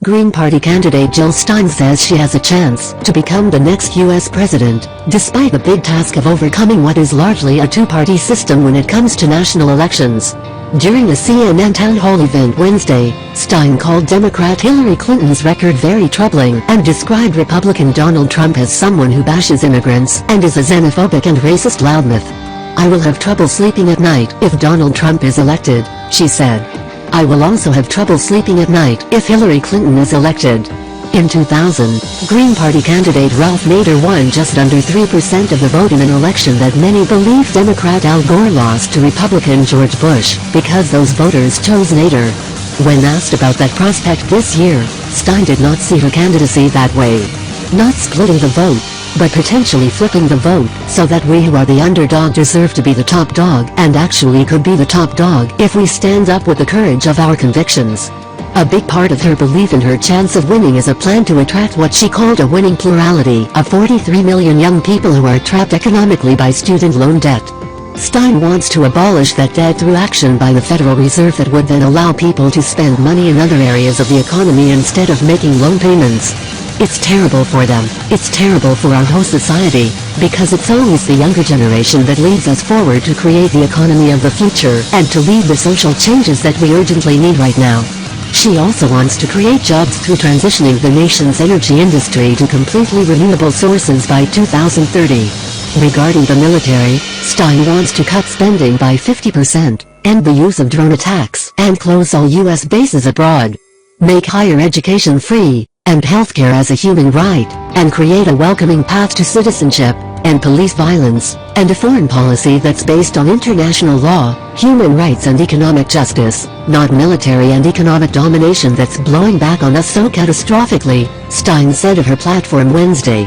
Green Party candidate Jill Stein says she has a chance to become the next U.S. president, despite the big task of overcoming what is largely a two-party system when it comes to national elections. During a CNN town hall event Wednesday, Stein called Democrat Hillary Clinton's record very troubling and described Republican Donald Trump as someone who bashes immigrants and is a xenophobic and racist loudmouth. "I will have trouble sleeping at night if Donald Trump is elected," she said. "I will also have trouble sleeping at night if Hillary Clinton is elected." In 2000, Green Party candidate Ralph Nader won just under 3% of the vote in an election that many believe Democrat Al Gore lost to Republican George Bush because those voters chose Nader. When asked about that prospect this year, Stein did not see her candidacy that way. Not splitting the vote, but potentially flipping the vote so that we who are the underdog deserve to be the top dog and actually could be the top dog if we stand up with the courage of our convictions. A big part of her belief in her chance of winning is a plan to attract what she called a winning plurality of 43 million young people who are trapped economically by student loan debt. Stein wants to abolish that debt through action by the Federal Reserve that would then allow people to spend money in other areas of the economy instead of making loan payments. It's terrible for them, it's terrible for our whole society, because it's always the younger generation that leads us forward to create the economy of the future and to lead the social changes that we urgently need right now. She also wants to create jobs through transitioning the nation's energy industry to completely renewable sources by 2030. Regarding the military, Stein wants to cut spending by 50%, end the use of drone attacks, and close all U.S. bases abroad. Make higher education free, and healthcare as a human right, and create a welcoming path to citizenship, and police violence, and a foreign policy that's based on international law, human rights and economic justice, not military and economic domination that's blowing back on us so catastrophically, Stein said of her platform Wednesday.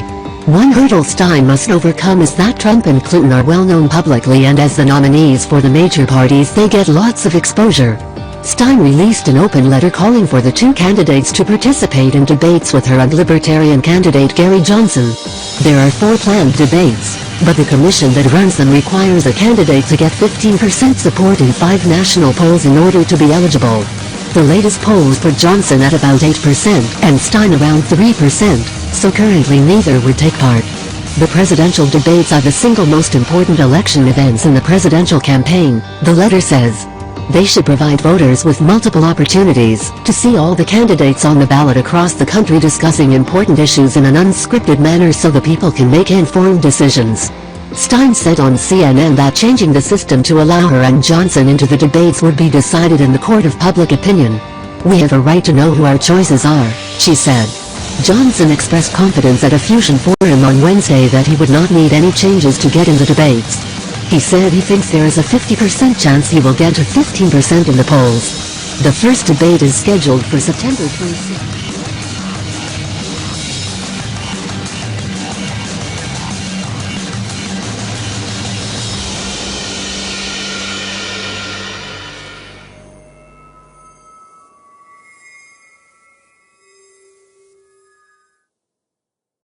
One hurdle Stein must overcome is that Trump and Clinton are well known publicly, and as the nominees for the major parties they get lots of exposure. Stein released an open letter calling for the two candidates to participate in debates with her and Libertarian candidate Gary Johnson. There are 4 planned debates, but the commission that runs them requires a candidate to get 15% support in 5 national polls in order to be eligible. The latest polls put Johnson at about 8% and Stein around 3%, so currently neither would take part. The presidential debates are the single most important election events in the presidential campaign, the letter says. They should provide voters with multiple opportunities to see all the candidates on the ballot across the country discussing important issues in an unscripted manner so the people can make informed decisions. Stein said on CNN that changing the system to allow her and Johnson into the debates would be decided in the court of public opinion. "We have a right to know who our choices are," she said. Johnson expressed confidence at a Fusion forum on Wednesday that he would not need any changes to get in the debates. He said he thinks there is a 50% chance he will get to 15% in the polls. The first debate is scheduled for September 26.